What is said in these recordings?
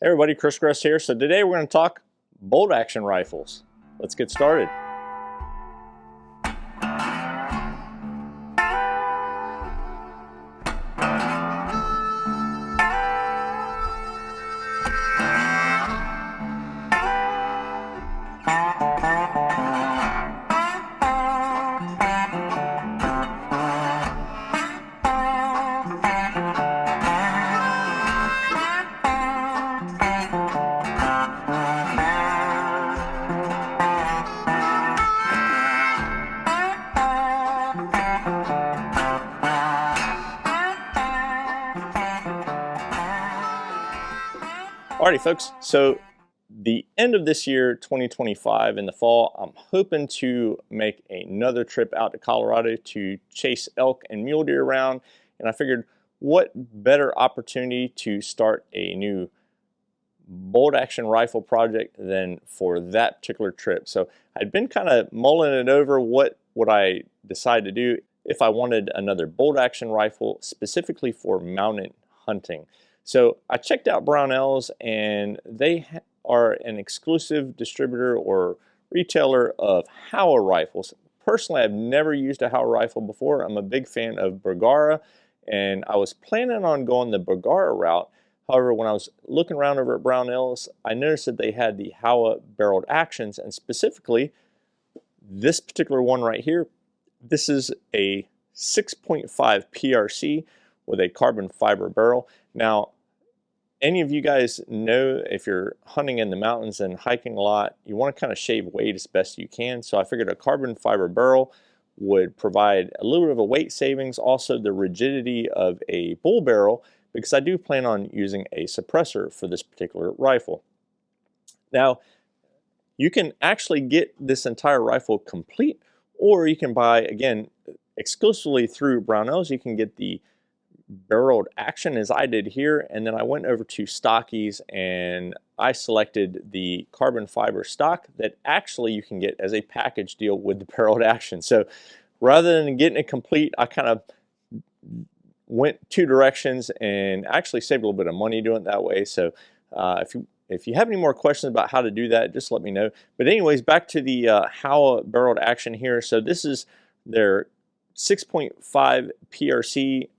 Hey everybody, Chris Grest here. So today we're going to talk bolt action rifles. Let's get started. Alrighty folks, so the end of this year, 2025, in the fall, I'm hoping to make another trip out to Colorado to chase elk and mule deer around, and I figured what better opportunity to start a new bolt action rifle project than for that particular trip. So I'd been kind of mulling it over what would I decide to do if I wanted another bolt action rifle specifically for mountain hunting. So I checked out Brownells, and they are an exclusive distributor or retailer of Howa rifles. Personally, I've never used a Howa rifle before. I'm a big fan of Bergara, and I was planning on going the Bergara route. However, when I was looking around over at Brownells, I noticed that they had the Howa barreled actions, and specifically this particular one right here. This is a 6.5 PRC with a carbon fiber barrel. Now, any of you guys know if you're hunting in the mountains and hiking a lot, you want to kind of shave weight as best you can. So I figured a carbon fiber barrel would provide a little bit of a weight savings, also the rigidity of a bull barrel, because I do plan on using a suppressor for this particular rifle. Now, you can actually get this entire rifle complete, or you can buy, again, exclusively through Brownells, you can get the barreled action as I did here, and then I went over to Stockies and I selected the carbon fiber stock that actually you can get as a package deal with the barreled action. So rather than getting it complete, I kind of went two directions and actually saved a little bit of money doing it that way. So if you have any more questions about how to do that, just let me know. But anyways, back to the Howa barreled action here. So this is their 6.5 PRC.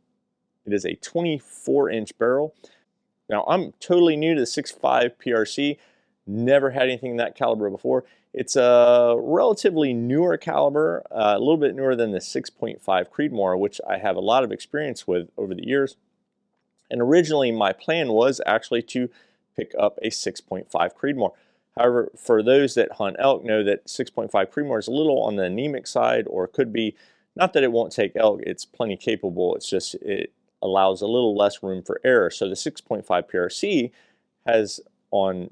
It is a 24-inch barrel. Now, I'm totally new to the 6.5 PRC. Never had anything in that caliber before. It's a relatively newer caliber, a little bit newer than the 6.5 Creedmoor, which I have a lot of experience with over the years. And originally, my plan was actually to pick up a 6.5 Creedmoor. However, for those that hunt elk know that 6.5 Creedmoor is a little on the anemic side, or it could be, not that it won't take elk, it's plenty capable, it's just it allows a little less room for error. So the 6.5 PRC has on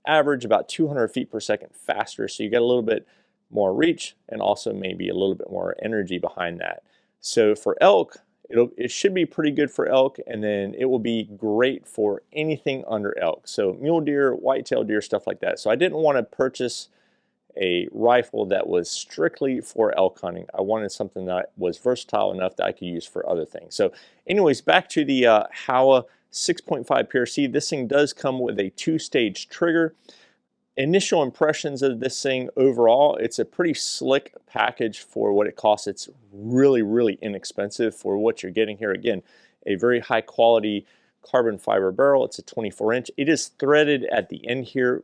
average about 200 feet per second faster, so you get a little bit more reach and also maybe a little bit more energy behind that. So for elk, it should be pretty good for elk, and then it will be great for anything under elk. So mule deer, whitetail deer, stuff like that. So I didn't want to purchase a rifle that was strictly for elk hunting. I wanted something that was versatile enough that I could use for other things. So anyways, back to the Howa 6.5 PRC. This thing does come with a two-stage trigger. Initial impressions of this thing overall, it's a pretty slick package for what it costs. It's really, really inexpensive for what you're getting here. Again, a very high quality carbon fiber barrel. It's a 24-inch. It is threaded at the end here,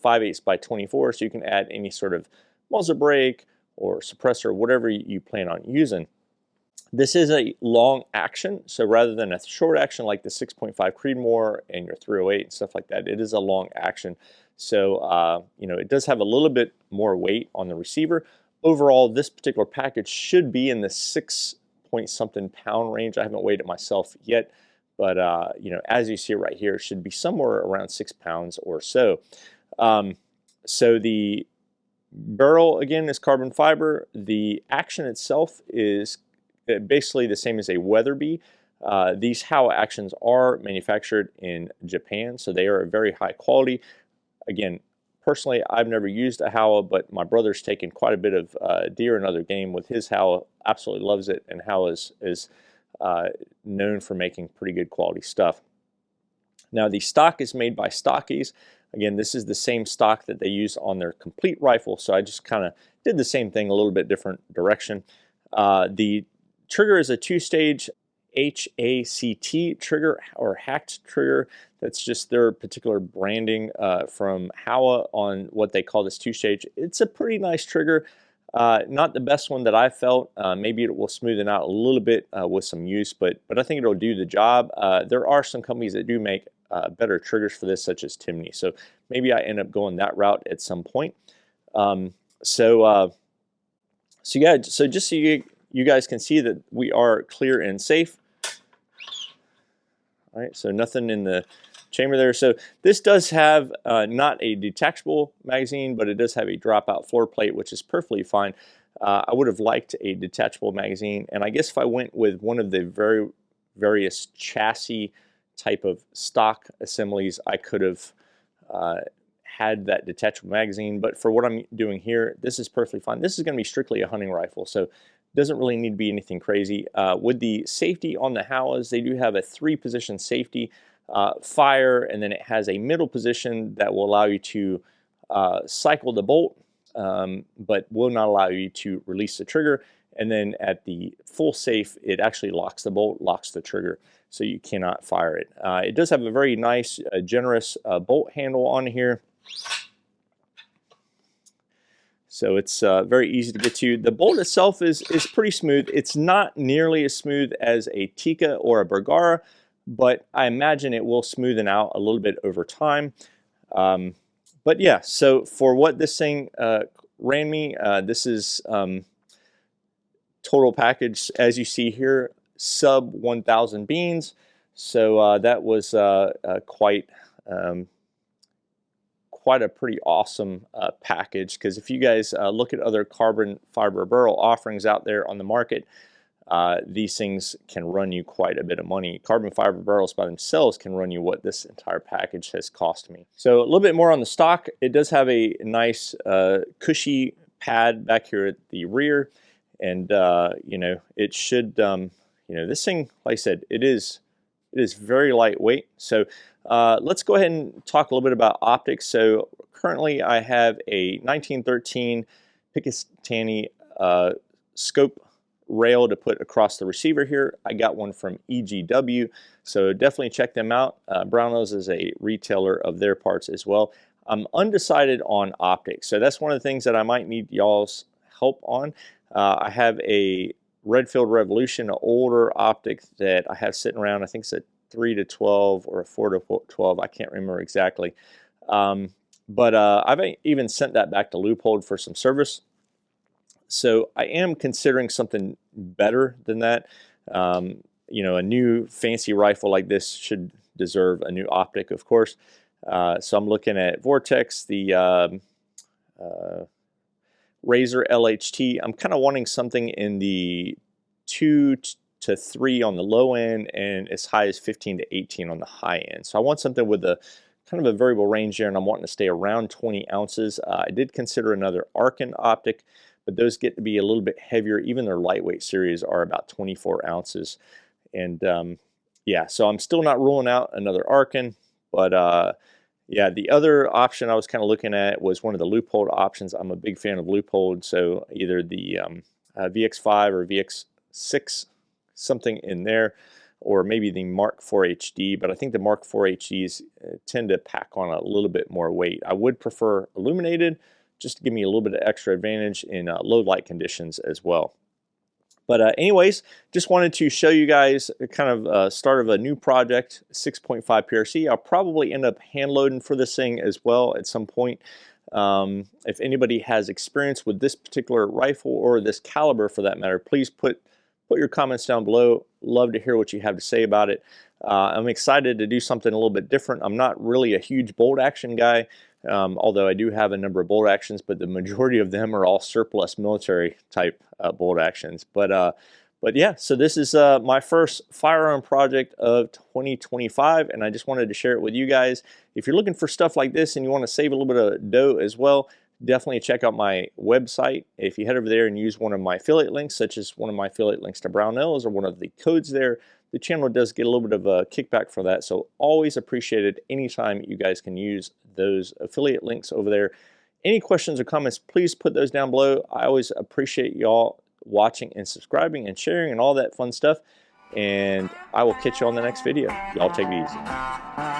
5/8 by 24, so you can add any sort of muzzle brake or suppressor, whatever you plan on using. This is a long action, so rather than a short action like the 6.5 Creedmoor and your 308 and stuff like that, it is a long action. So it does have a little bit more weight on the receiver. Overall, this particular package should be in the 6-point-something pound range. I haven't weighed it myself yet, but as you see right here, it should be somewhere around 6 pounds or so. So the barrel, again, is carbon fiber. The action itself is basically the same as a Weatherby. These Howa actions are manufactured in Japan, so they are very high quality. Again, personally, I've never used a Howa, but my brother's taken quite a bit of deer and other game with his Howa, absolutely loves it, and Howa is known for making pretty good quality stuff. Now the stock is made by Stockies. Again, this is the same stock that they use on their complete rifle, so I just kind of did the same thing, a little bit different direction. The trigger is a two-stage HACT trigger, or hacked trigger. That's just their particular branding from Howa on what they call this two-stage. It's a pretty nice trigger. Not the best one that I felt. Maybe it will smoothen out a little bit with some use, but I think it'll do the job. There are some companies that do make better triggers for this, such as Timney. So maybe I end up going that route at some point. So yeah, so just so you guys can see that we are clear and safe. All right, so nothing in the chamber there. So this does have not a detachable magazine, but it does have a dropout floor plate, which is perfectly fine. I would have liked a detachable magazine, and I guess if I went with one of the various chassis type of stock assemblies, I could have had that detachable magazine. But for what I'm doing here, this is perfectly fine. This is going to be strictly a hunting rifle, so it doesn't really need to be anything crazy. With the safety on the Howas, they do have a 3-position safety. Fire, and then it has a middle position that will allow you to cycle the bolt, but will not allow you to release the trigger. And then at the full safe, it actually locks the bolt, locks the trigger, so you cannot fire it. It does have a very nice, generous bolt handle on here. So it's very easy to get to. The bolt itself is pretty smooth. It's not nearly as smooth as a Tikka or a Bergara, but I imagine it will smoothen out a little bit over time. But yeah, so for what this thing ran me, this is total package, as you see here, sub 1,000 beans. So that was quite a pretty awesome package, because if you guys look at other carbon fiber barrel offerings out there on the market, these things can run you quite a bit of money. Carbon fiber barrels by themselves can run you what this entire package has cost me. So a little bit more on the stock. It does have a nice cushy pad back here at the rear, and you know, it should you know, this thing, like I said, it is very lightweight. So let's go ahead and talk a little bit about optics. So currently I have a 1913 Picatinny scope rail to put across the receiver here. I got one from EGW, so definitely check them out. Brownells is a retailer of their parts as well. I'm undecided on optics, so that's one of the things that I might need y'all's help on. I have a Redfield Revolution, an older optic that I have sitting around. I think it's a 3 to 12 or a 4 to 12. I can't remember exactly. But I've even sent that back to Leupold for some service. So I am considering something better than that. You know, a new fancy rifle like this should deserve a new optic, of course. So I'm looking at Vortex, the Razor LHT. I'm kind of wanting something in the 2 to 3 on the low end, and as high as 15 to 18 on the high end. So I want something with a kind of a variable range there, and I'm wanting to stay around 20 ounces. I did consider another Arkin optic, but those get to be a little bit heavier. Even their lightweight series are about 24 ounces. And yeah, so I'm still not ruling out another Arkin, but yeah, the other option I was kind of looking at was one of the Leupold options. I'm a big fan of Leupold, so either the VX5 or VX6, something in there, or maybe the Mark IV HD, but I think the Mark IV HDs tend to pack on a little bit more weight. I would prefer illuminated, just to give me a little bit of extra advantage in low light conditions as well. But anyways, just wanted to show you guys kind of start of a new project, 6.5 PRC. I'll probably end up hand loading for this thing as well at some point. If anybody has experience with this particular rifle or this caliber for that matter, please put your comments down below. Love to hear what you have to say about it. I'm excited to do something a little bit different. I'm not really a huge bolt action guy, although I do have a number of bolt actions, but the majority of them are all surplus military type bolt actions. But yeah, so this is my first firearm project of 2025, and I just wanted to share it with you guys. If you're looking for stuff like this and you want to save a little bit of dough as well, definitely check out my website. If you head over there and use one of my affiliate links, such as one of my affiliate links to Brownells or one of the codes there, the channel does get a little bit of a kickback for that. So always appreciated anytime you guys can use those affiliate links over there. Any questions or comments, please put those down below. I always appreciate y'all watching and subscribing and sharing and all that fun stuff. And I will catch you on the next video. Y'all take it easy.